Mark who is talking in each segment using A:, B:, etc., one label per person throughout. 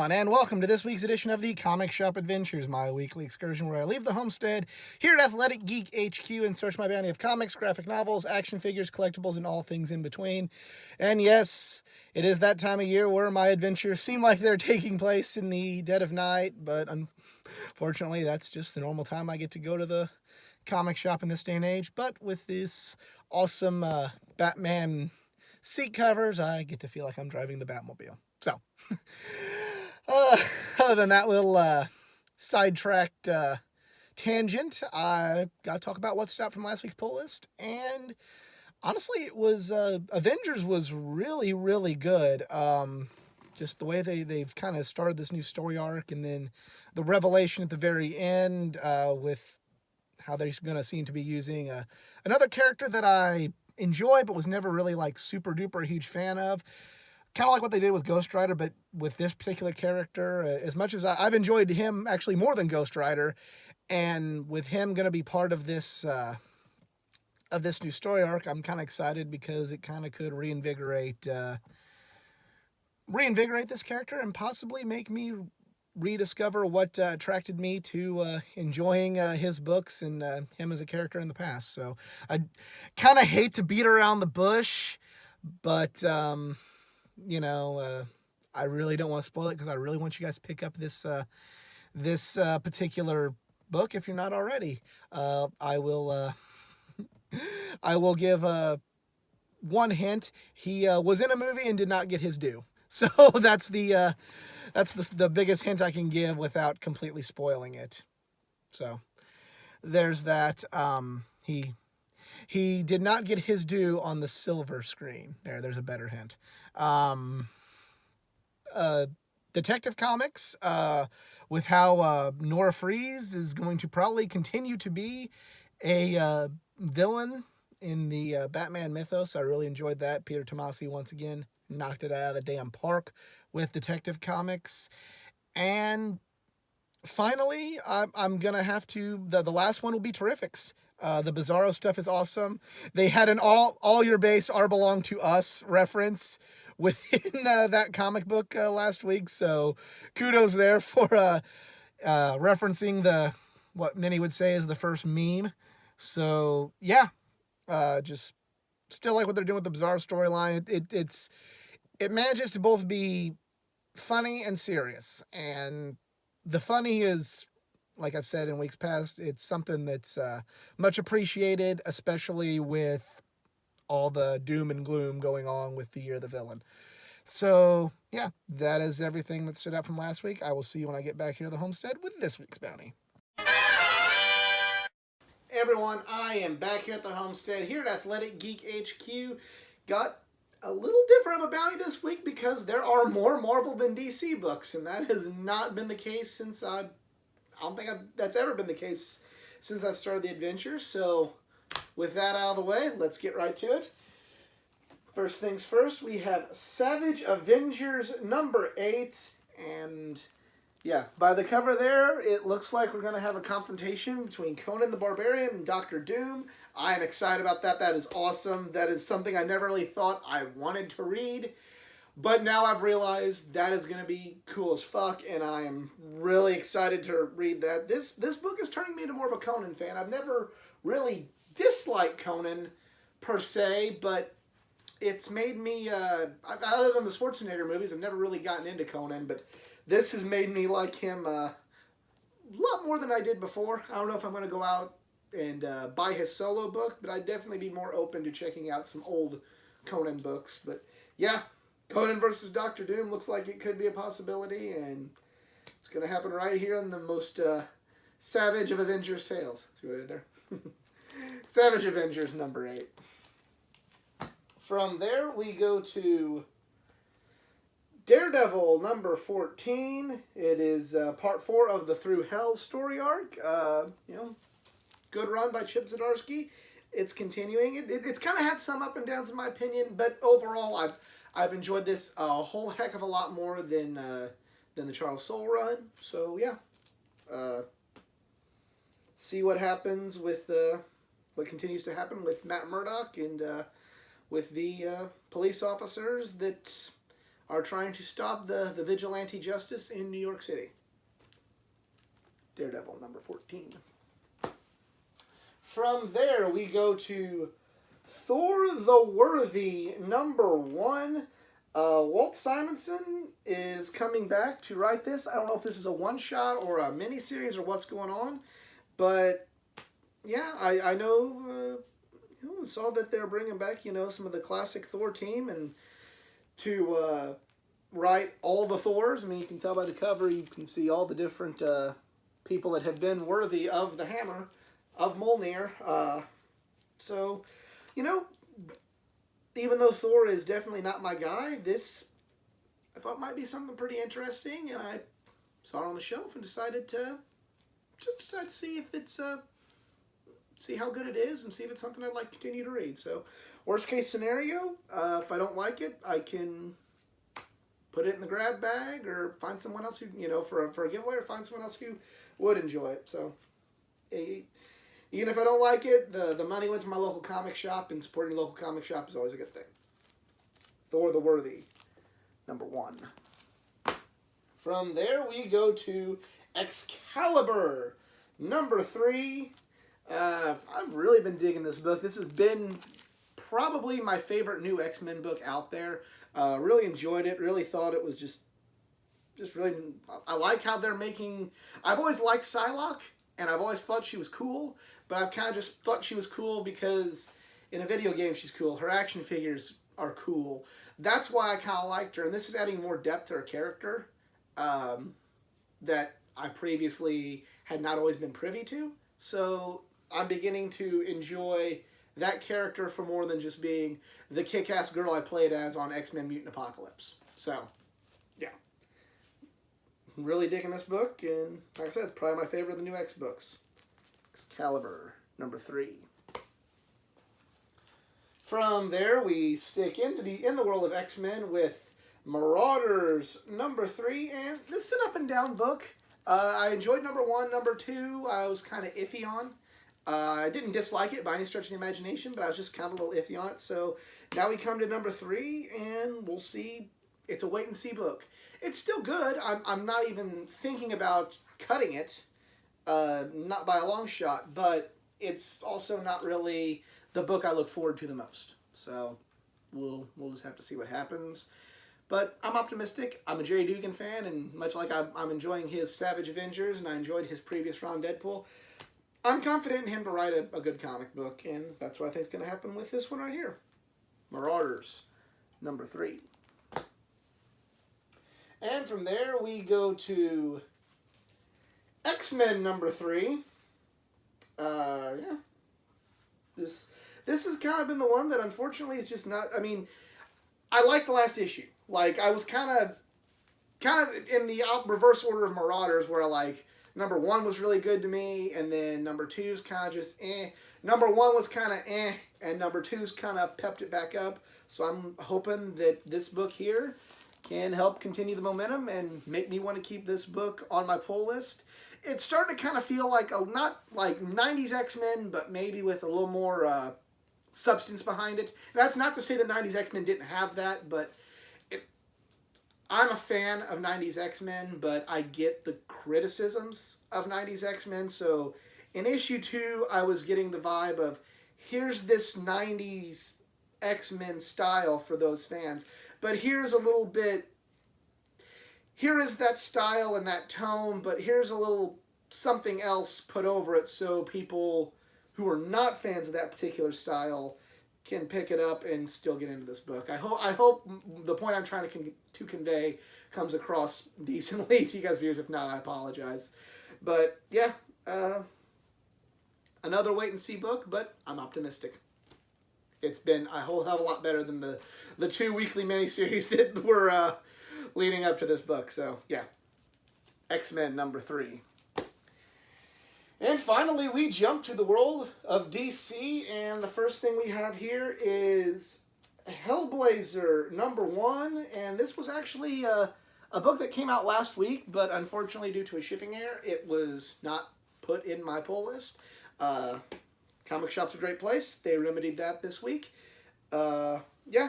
A: everyone, and welcome to this week's edition of the Comic Shop Adventures, my weekly excursion where I leave the homestead here at Athletic Geek HQ and search my bounty of comics, graphic novels, action figures, collectibles, and all things in between. And yes, it is that time of year where my adventures seem like they're taking place in the dead of night, but unfortunately that's just the normal time I get to go to the comic shop in this day and age. But with this awesome Batman seat covers, I get to feel like I'm driving the Batmobile. So, other than that little sidetracked tangent, I got to talk about what stood out from last week's pull list. And honestly, it was Avengers was really, really good. Just the way they've kind of started this new story arc, and then the revelation at the very end with how they're going to seem to be using another character that I enjoy but was never really like super duper huge fan of. Kind of like what they did with Ghost Rider, but with this particular character, as much as I've enjoyed him actually more than Ghost Rider, and with him going to be part of this new story arc, I'm kind of excited because it kind of could reinvigorate this character and possibly make me rediscover what attracted me to enjoying his books and him as a character in the past. So I kind of hate to beat around the bush, but I really don't want to spoil it because I really want you guys to pick up this particular book if you're not already. I will give one hint. He was in a movie and did not get his due. So that's the biggest hint I can give without completely spoiling it. So there's that. He did not get his due on the silver screen. There's a better hint. Detective Comics, with how Nora Freeze is going to probably continue to be a villain in the Batman mythos. I really enjoyed that. Peter Tomasi once again knocked it out of the damn park with Detective Comics. And finally, I'm going to have to... The last one will be Terrifics. The Bizarro stuff is awesome. They had an all your base are belong to us reference within that comic book last week. So kudos there for referencing what many would say is the first meme. So yeah, just still like what they're doing with the Bizarro storyline. It manages to both be funny and serious. And the funny is, like I've said in weeks past, it's something that's much appreciated, especially with all the doom and gloom going on with the Year of the Villain. So, yeah, that is everything that stood out from last week. I will see you when I get back here to the homestead with this week's bounty. Hey everyone, I am back here at the homestead, here at Athletic Geek HQ. Got a little different of a bounty this week because there are more Marvel than DC books, and that has not been the case since I don't think that's ever been the case since I've started the adventures. So with that out of the way, let's get right to it. First things first, we have Savage Avengers number 8. And yeah, by the cover there, it looks like we're going to have a confrontation between Conan the Barbarian and Dr. Doom. I am excited about that. That is awesome. That is something I never really thought I wanted to read. But now I've realized that is going to be cool as fuck, and I am really excited to read that. This book is turning me into more of a Conan fan. I've never really disliked Conan, per se, but it's made me, other than the Schwarzenegger movies, I've never really gotten into Conan, but this has made me like him a lot more than I did before. I don't know if I'm going to go out and buy his solo book, but I'd definitely be more open to checking out some old Conan books. But yeah, Conan versus Dr. Doom looks like it could be a possibility, and it's going to happen right here in the most savage of Avengers tales. See what I did there? Savage Avengers number 8. From there, we go to Daredevil number 14. It is part 4 of the Through Hell story arc. Good run by Chip Zdarsky. It's continuing. It's kind of had some up and downs in my opinion, but overall, I've enjoyed this a whole heck of a lot more than the Charles Soule run. So yeah, see what happens with what continues to happen with Matt Murdock and with the police officers that are trying to stop the vigilante justice in New York City. Daredevil, number 14. From there, we go to Thor the Worthy, number 1. Walt Simonson is coming back to write this. I don't know if this is a one-shot or a miniseries or what's going on, but yeah, I know, saw that they're bringing back, some of the classic Thor team and to write all the Thors. I mean, you can tell by the cover, you can see all the different people that have been worthy of the hammer of Mjolnir. So, even though Thor is definitely not my guy, this I thought might be something pretty interesting, and I saw it on the shelf and decided to see if it's see how good it is and see if it's something I'd like to continue to read. So, worst case scenario, if I don't like it, I can put it in the grab bag or find someone else who, for a giveaway, or find someone else who would enjoy it. So, even if I don't like it, the money went to my local comic shop, and supporting a local comic shop is always a good thing. Thor the Worthy, number 1. From there, we go to Excalibur, number 3. I've really been digging this book. This has been probably my favorite new X-Men book out there. Really enjoyed it. Really thought it was just really... I like how they're making... I've always liked Psylocke, and I've always thought she was cool, but I've kind of just thought she was cool because in a video game she's cool. Her action figures are cool. That's why I kind of liked her, and this is adding more depth to her character that I previously had not always been privy to. So I'm beginning to enjoy that character for more than just being the kick-ass girl I played as on X-Men Mutant Apocalypse. So, yeah. Really digging this book, and like I said, it's probably my favorite of the new X books. Excalibur, number 3. From there, we stick in the world of X-Men with Marauders, number 3, and this is an up-and-down book. I enjoyed number 1. Number 2, I was kind of iffy on. I didn't dislike it by any stretch of the imagination, but I was just kind of a little iffy on it. So now we come to number 3, and we'll see. It's a wait-and-see book. It's still good. I'm not even thinking about cutting it, not by a long shot, but it's also not really the book I look forward to the most. So we'll just have to see what happens. But I'm optimistic. I'm a Jerry Dugan fan, and much like I'm enjoying his Savage Avengers, and I enjoyed his previous run Deadpool, I'm confident in him to write a good comic book, and that's what I think is going to happen with this one right here. Marauders, number 3. And from there, we go to X-Men, number 3. Yeah. This has kind of been the one that unfortunately is just not... I mean, I liked the last issue. Like, I was kind of in the reverse order of Marauders, where like number 1 was really good to me, and then number 2's kind of just eh. Number 1 was kind of eh, and number 2's kind of pepped it back up. So I'm hoping that this book here can help continue the momentum and make me want to keep this book on my pull list. It's starting to kind of feel like, not like 90s X-Men, but maybe with a little more substance behind it. And that's not to say the 90s X-Men didn't have that, but I'm a fan of 90s X-Men, but I get the criticisms of 90s X-Men. So in issue 2, I was getting the vibe of, here's this 90s X-Men style for those fans, but here's a little bit, here is that style and that tone, but here's a little something else put over it so people who are not fans of that particular style can pick it up and still get into this book. I hope the point I'm trying to convey comes across decently to you guys viewers. If not, I apologize. But yeah, another wait and see book, but I'm optimistic. It's been a whole hell of a lot better than the 2 weekly miniseries that were leading up to this book. So yeah, X-Men number 3. And finally, we jump to the world of DC, and the first thing we have here is Hellblazer number 1, and this was actually a book that came out last week, but unfortunately, due to a shipping error, it was not put in my pull list. Comic shop's a great place. They remedied that this week. Yeah.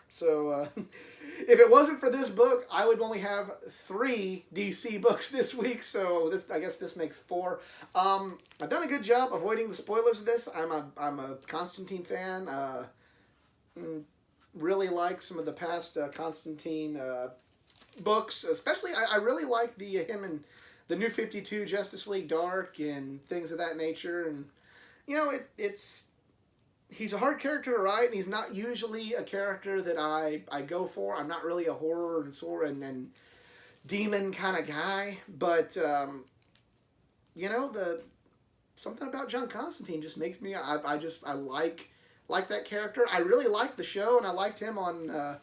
A: So, if it wasn't for this book, I would only have 3 DC books this week. So I guess this makes 4. I've done a good job avoiding the spoilers of this. I'm a Constantine fan. Really like some of the past Constantine books, especially I really like him and the New 52, Justice League Dark, and things of that nature. And you know, he's a hard character to write, and he's not usually a character that I go for. I'm not really a horror and sword and demon kind of guy, but you know, something about John Constantine just makes me I like that character. I really liked the show, and I liked him on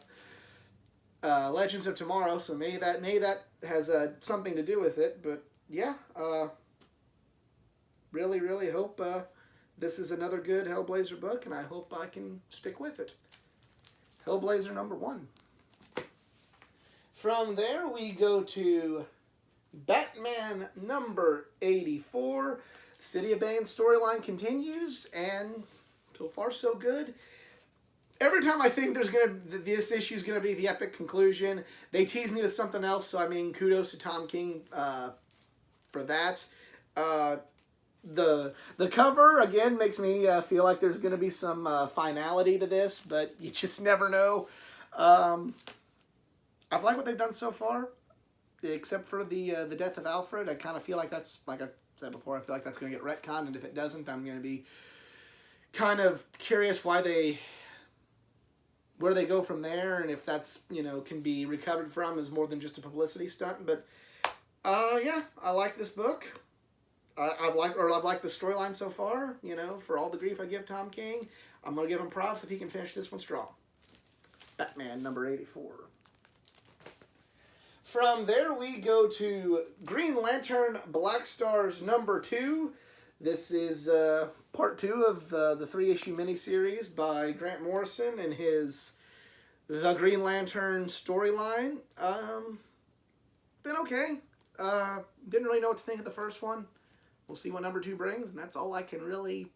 A: Legends of Tomorrow, so maybe that has something to do with it. But yeah, really hope this is another good Hellblazer book, and I hope I can stick with it. Hellblazer #1. From there, we go to Batman #84. City of Bane storyline continues, and so far so good. Every time I think this issue is gonna be the epic conclusion, they tease me with something else. So I mean, kudos to Tom King for that. The cover again makes me feel like there's gonna be some finality to this, but you just never know. I've liked what they've done so far, except for the death of Alfred. I kind of feel like that's, like I said before, I feel like that's gonna get retconned, and if it doesn't, I'm gonna be kind of curious where they go from there, and if that's, you know, can be recovered from as more than just a publicity stunt. But yeah, I like this book. I've liked the storyline so far. You know, for all the grief I give Tom King, I'm gonna give him props if he can finish this one strong. Batman #84. From there we go to Green Lantern Black Stars #2. This is part 2 of the 3-issue miniseries by Grant Morrison and his The Green Lantern storyline. Been okay. Didn't really know what to think of the first one. We'll see what #2 brings, and that's all I can really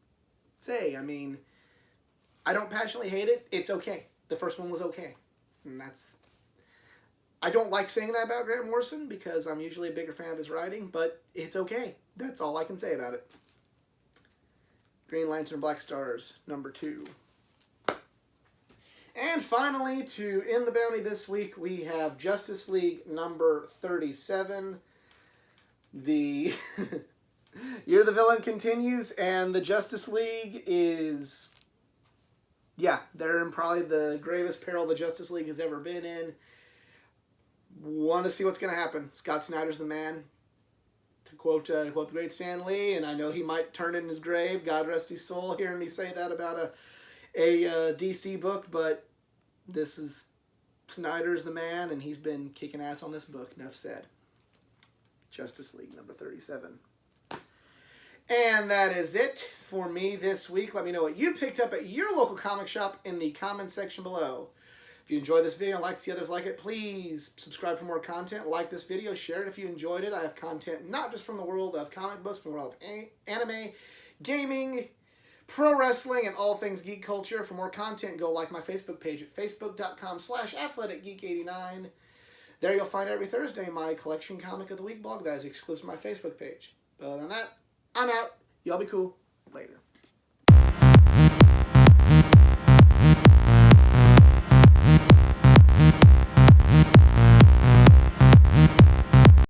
A: say. I mean, I don't passionately hate it. It's okay. The first one was okay. And I don't like saying that about Grant Morrison because I'm usually a bigger fan of his writing, but it's okay. That's all I can say about it. Green Lantern Black Stars #2. And finally, to end the bounty this week, we have Justice League #37. The Year the Villain continues, and the Justice League is, yeah, they're in probably the gravest peril the Justice League has ever been in. Want to see what's going to happen. Scott Snyder's the man. To quote the great Stan Lee, and I know he might turn in his grave, God rest his soul, hearing me say that about a DC book, but this is, Snyder's the man, and he's been kicking ass on this book. Enough said. Justice League #37. And that is it for me this week. Let me know what you picked up at your local comic shop in the comments section below. If you enjoyed this video and like to see others like it, please subscribe for more content. Like this video, share it if you enjoyed it. I have content not just from the world of comic books, from the world of anime, gaming, pro wrestling, and all things geek culture. For more content, go like my Facebook page at facebook.com/athleticgeek89. There you'll find every Thursday my collection comic of the week blog that is exclusive to my Facebook page. But other than that, I'm out. Y'all be cool. Later.